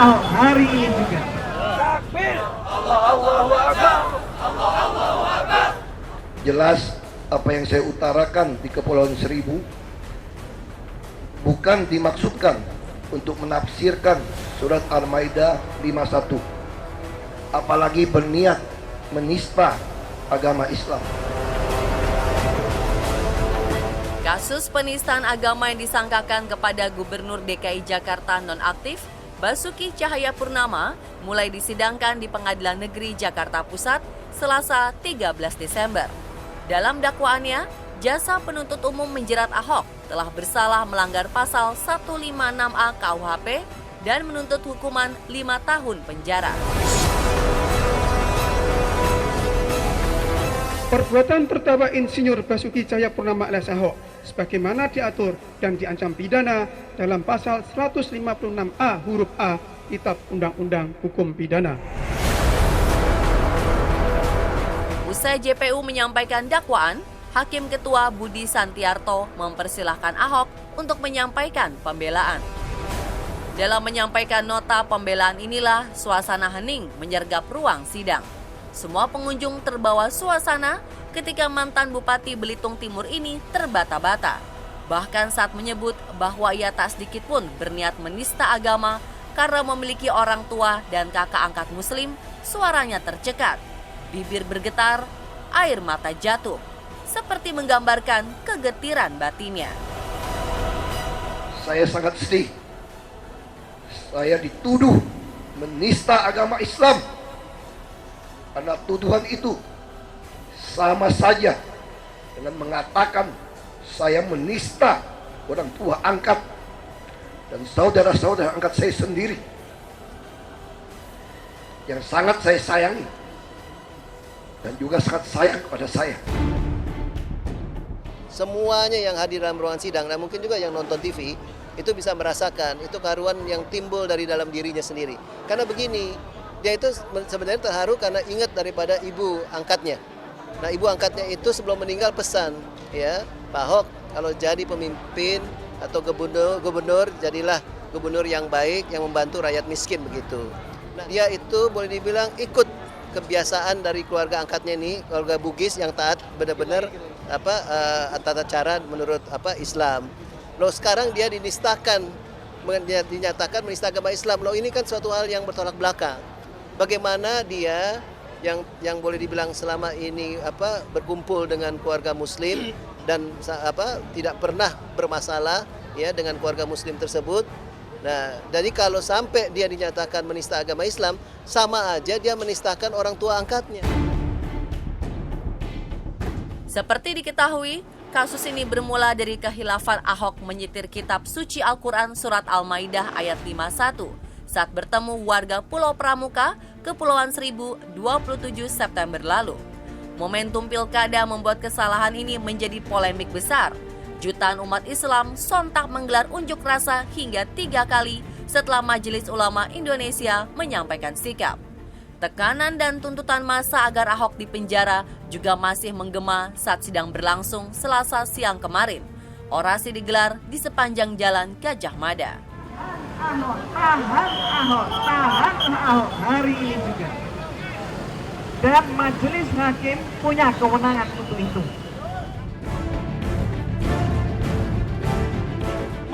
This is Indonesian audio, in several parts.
Ahok hari ini juga. Jelas apa yang saya utarakan di Kepulauan Seribu bukan dimaksudkan untuk menafsirkan surat Al-Maidah 51, apalagi berniat menista agama Islam. Kasus penistaan agama yang disangkakan kepada Gubernur DKI Jakarta nonaktif Basuki Cahayapurnama mulai disidangkan di Pengadilan Negeri Jakarta Pusat Selasa 13 Desember. Dalam dakwaannya, jasa penuntut umum menjerat Ahok telah bersalah melanggar pasal 156A KUHP dan menuntut hukuman 5 tahun penjara. Perbuatan terdakwa Insinyur Basuki Cahayapurnama alias Ahok sebagaimana diatur dan diancam pidana dalam pasal 156A huruf A Kitab Undang-Undang Hukum Pidana. Usai JPU menyampaikan dakwaan, Hakim Ketua Budi Santiarto mempersilahkan Ahok untuk menyampaikan pembelaan. Dalam menyampaikan nota pembelaan inilah suasana hening menyergap ruang sidang. Semua pengunjung terbawa suasana ketika mantan Bupati Belitung Timur ini terbata-bata. Bahkan saat menyebut bahwa ia tak sedikit pun berniat menista agama karena memiliki orang tua dan kakak angkat muslim, suaranya tercekat. Bibir bergetar, air mata jatuh, seperti menggambarkan kegetiran batinnya. Saya sangat sedih. Saya dituduh menista agama Islam. Karena tuduhan itu sama saja dengan mengatakan saya menista orang tua angkat dan saudara-saudara angkat saya sendiri yang sangat saya sayangi dan juga sangat sayang kepada saya. Semuanya yang hadir dalam ruangan sidang dan mungkin juga yang nonton TV itu bisa merasakan itu keharuan yang timbul dari dalam dirinya sendiri. Karena begini, dia itu sebenarnya terharu karena ingat daripada ibu angkatnya. Nah, ibu angkatnya itu sebelum meninggal pesan, ya, Pak Ahok, kalau jadi pemimpin atau gubernur, jadilah gubernur yang baik yang membantu rakyat miskin begitu. Nah, dia itu boleh dibilang ikut kebiasaan dari keluarga angkatnya ini, keluarga Bugis yang taat benar-benar tata cara menurut Islam. Loh, sekarang dia dinistakan, dinyatakan menista agama Islam. Loh, ini kan suatu hal yang bertolak belakang. Bagaimana dia yang boleh dibilang selama ini berkumpul dengan keluarga muslim dan tidak pernah bermasalah ya dengan keluarga muslim tersebut. Nah, jadi kalau sampai dia dinyatakan menista agama Islam, sama aja dia menistakan orang tua angkatnya. Seperti diketahui, kasus ini bermula dari kehilafan Ahok menyetir kitab suci Al-Quran surat Al-Maidah ayat 51 saat bertemu warga Pulau Pramuka, Kepulauan Seribu 27 September lalu. Momentum pilkada membuat kesalahan ini menjadi polemik besar. Jutaan umat Islam sontak menggelar unjuk rasa hingga 3 kali setelah Majelis Ulama Indonesia menyampaikan sikap. Tekanan dan tuntutan massa agar Ahok dipenjara juga masih menggema saat sidang berlangsung Selasa siang kemarin. Orasi digelar di sepanjang jalan Gajah Mada. Tahan Ahok hari ini juga. Dan majelis hakim punya kewenangan untuk itu.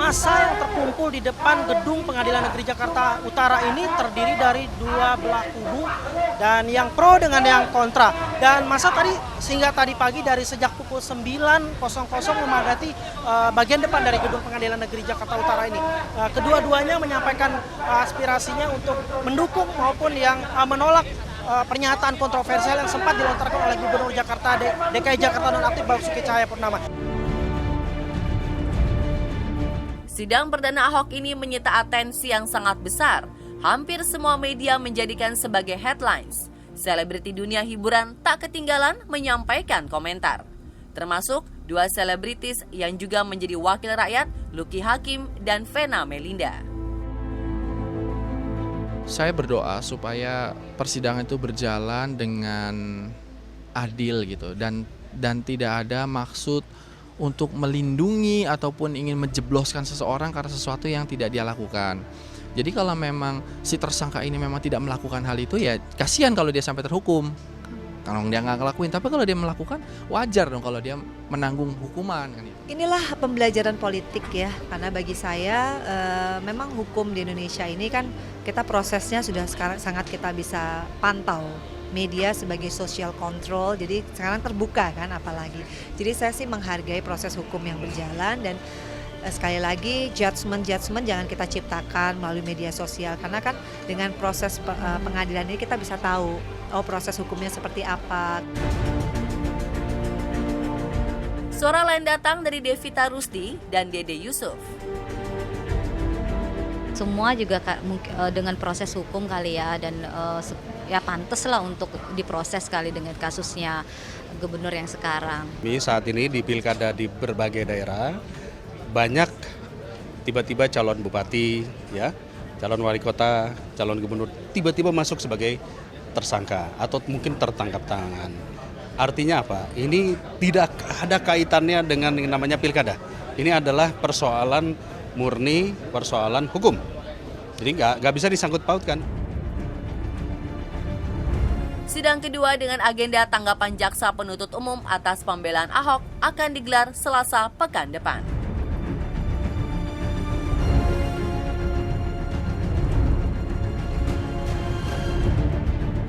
Massa yang terkumpul di depan gedung Pengadilan Negeri Jakarta Utara ini terdiri dari dua belah kubu dan yang pro dengan yang kontra. Dan massa sehingga tadi pagi dari sejak pukul 9.00 memadati bagian depan dari gedung Pengadilan Negeri Jakarta Utara ini. Kedua-duanya menyampaikan aspirasinya untuk mendukung maupun yang menolak pernyataan kontroversial yang sempat dilontarkan oleh Gubernur DKI Jakarta nonaktif Basuki Cahayapurnama. Sidang perdana Ahok ini menyita atensi yang sangat besar. Hampir semua media menjadikan sebagai headlines. Selebriti dunia hiburan tak ketinggalan menyampaikan komentar. Termasuk dua selebritis yang juga menjadi wakil rakyat, Lucky Hakim dan Vena Melinda. Saya berdoa supaya persidangan itu berjalan dengan adil gitu dan tidak ada maksud untuk melindungi ataupun ingin menjebloskan seseorang karena sesuatu yang tidak dia lakukan. Jadi kalau memang si tersangka ini memang tidak melakukan hal itu, ya kasihan kalau dia sampai terhukum. Kalau dia nggak ngelakuin, tapi kalau dia melakukan, wajar dong kalau dia menanggung hukuman kan itu. Inilah pembelajaran politik ya, karena bagi saya memang hukum di Indonesia ini kan kita prosesnya sudah sekarang sangat kita bisa pantau. Media sebagai social control, jadi sekarang terbuka kan apalagi. Jadi saya sih menghargai proses hukum yang berjalan dan sekali lagi judgement jangan kita ciptakan melalui media sosial, karena kan dengan proses pengadilan ini kita bisa tahu proses hukumnya seperti apa. Suara lain datang dari Devita Rusdi dan Dede Yusuf. Semua juga dengan proses hukum kali ya, dan ya pantas lah untuk diproses kali dengan kasusnya gubernur yang sekarang. Saat ini di pilkada di berbagai daerah banyak tiba-tiba calon bupati, ya, calon wali kota, calon gubernur tiba-tiba masuk sebagai tersangka atau mungkin tertangkap tangan. Artinya apa? Ini tidak ada kaitannya dengan yang namanya pilkada. Ini adalah persoalan murni, persoalan hukum. Jadi nggak bisa disangkut pautkan. Sidang kedua dengan agenda tanggapan jaksa penuntut umum atas pembelaan Ahok akan digelar Selasa pekan depan.